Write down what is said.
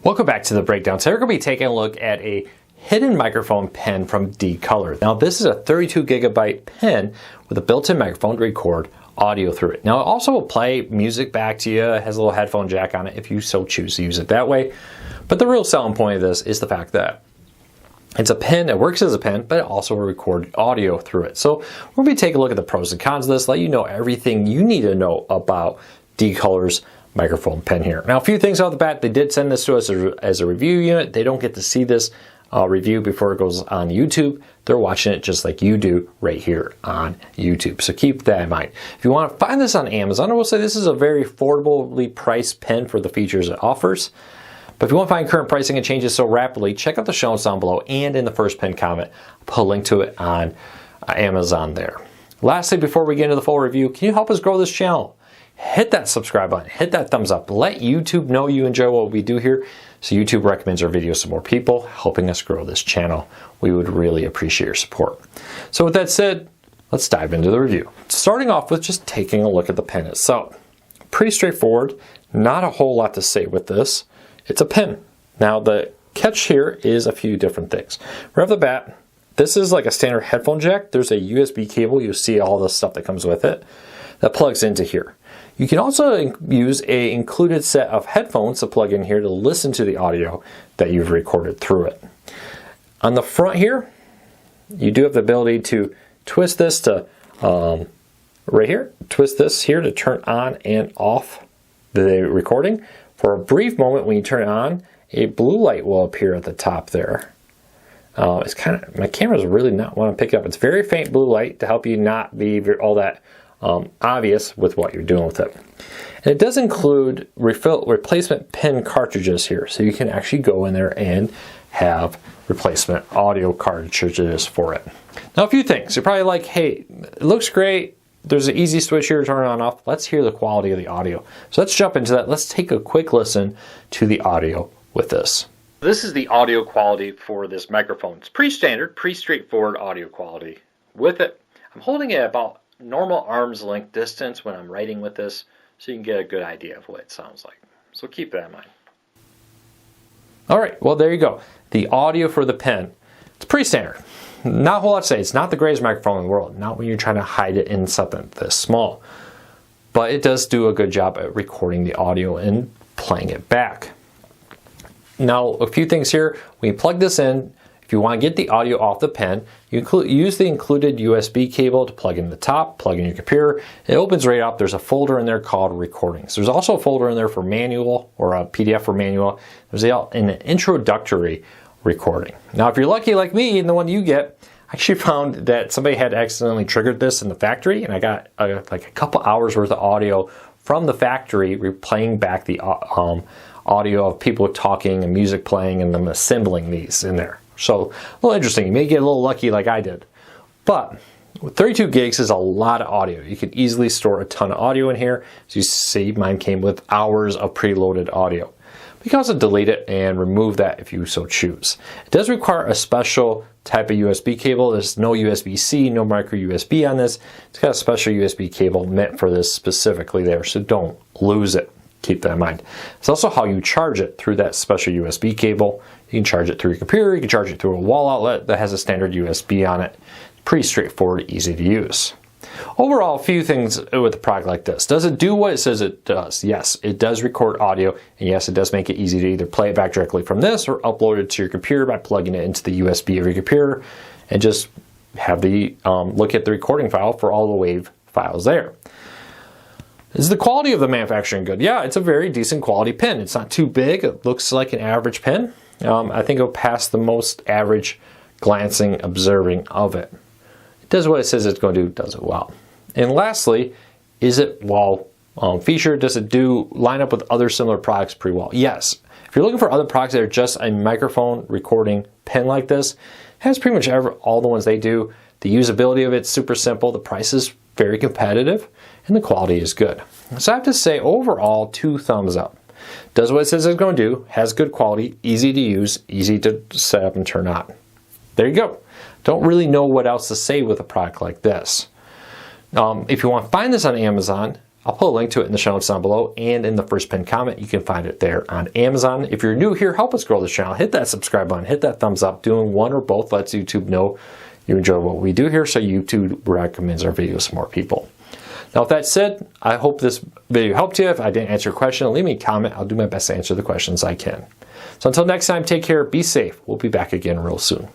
Welcome back to the breakdown. Today we're going to be taking a look at a hidden microphone pen from D-Color. Now this is a 32 gigabyte pen with a built-in microphone to record audio through it. Now it also will play music back to you. It has a little headphone jack on it if you so choose to use it that way. But the real selling point of this is the fact that it's a pen, it works as a pen, but it also will record audio through it. So we're going to be taking a look at the pros and cons of this, let you know everything you need to know about D-Color's microphone pen here. Now a few things off the bat, they did send this to us as a review unit. They don't get to see this review before it goes on YouTube. They're watching it just like you do right here on YouTube. So keep that in mind. If you want to find this on Amazon, I will say this is a very affordably priced pen for the features it offers. But if you want to find current pricing and changes so rapidly, check out the show notes down below and in the first pinned comment. I'll put a link to it on Amazon there. Lastly, before we get into the full review, can you help us grow this channel? Hit that subscribe button, hit that thumbs up, let YouTube know you enjoy what we do here so YouTube recommends our videos to more people, helping us grow this channel. We would really appreciate your support. So with that said, let's dive into the review. Starting off with just taking a look at the pen itself. Pretty straightforward, not a whole lot to say with this. It's a pen. Now the catch here is a few different things. Right off the bat, this is like a standard headphone jack. There's a USB cable, you see all the stuff that comes with it, that plugs into here. You can also use an included set of headphones to plug in here to listen to the audio that you've recorded through it. On the front here, you do have the ability to twist this to right here, twist this here to turn on and off the recording. For a brief moment when you turn it on, a blue light will appear at the top there. It's kind of, my camera's really not want to pick it up. It's very faint blue light to help you not be all that obvious with what you're doing with it. And it does include replacement pen cartridges here, so you can actually go in there and have replacement audio cartridges for it. Now a few things, you're probably like, hey, it looks great, there's an easy switch here to turn it on and off. Let's hear the quality of the audio. So let's jump into that. Let's take a quick listen to the audio with this. This is the audio quality for this microphone. It's pretty standard, pretty straightforward audio quality. With it, I'm holding it about normal arm's length distance when I'm writing with this, so you can get a good idea of what it sounds like. So keep that in mind. Alright, well there you go. The audio for the pen. It's pretty standard. Not a whole lot to say. It's not the greatest microphone in the world, not when you're trying to hide it in something this small. But it does do a good job at recording the audio and playing it back. Now a few things here. When you plug this in, if you want to get the audio off the pen, you use the included USB cable to plug in the top, plug in your computer. It opens right up. There's a folder in there called Recordings. There's also a folder in there for manual, or a PDF for manual. There's an introductory recording. Now if you're lucky like me and the one you get, I actually found that somebody had accidentally triggered this in the factory, and I got like a couple hours worth of audio from the factory replaying back the audio of people talking and music playing and them assembling these in there. So a little interesting. You may get a little lucky like I did. But 32 gigs is a lot of audio. You can easily store a ton of audio in here. As you see, mine came with hours of preloaded audio. You can also delete it and remove that if you so choose. It does require a special type of USB cable. There's no USB-C, no micro USB on this. It's got a special USB cable meant for this specifically there, so don't lose it. Keep that in mind. It's also how you charge it through that special USB cable. You can charge it through your computer, you can charge it through a wall outlet that has a standard USB on it. Pretty straightforward, easy to use. Overall, a few things with a product like this. Does it do what it says it does? Yes, it does record audio, and yes, it does make it easy to either play it back directly from this or upload it to your computer by plugging it into the USB of your computer and just have the look at the recording file for all the WAV files there. Is the quality of the manufacturing good? Yeah, it's a very decent quality pen. It's not too big. It looks like an average pen. I think it'll pass the most average glancing observing of it. It does what it says it's going to do, does it well. And lastly, is it well featured? Does it line up with other similar products pretty well? Yes. If you're looking for other products that are just a microphone recording pen like this, it has pretty much all the ones they do. The usability of it's super simple. The price is very competitive, and the quality is good. So I have to say, overall, 2 thumbs up. Does what it says it's going to do, has good quality, easy to use, easy to set up and turn on. There you go. Don't really know what else to say with a product like this. If you want to find this on Amazon, I'll put a link to it in the show notes down below and in the first pinned comment. You can find it there on Amazon. If you're new here, help us grow the channel. Hit that subscribe button, hit that thumbs up. Doing one or both lets YouTube know you enjoy what we do here, so YouTube recommends our videos to more people. Now, with that said, I hope this video helped you. If I didn't answer your question, leave me a comment. I'll do my best to answer the questions I can. So until next time, take care, be safe. We'll be back again real soon.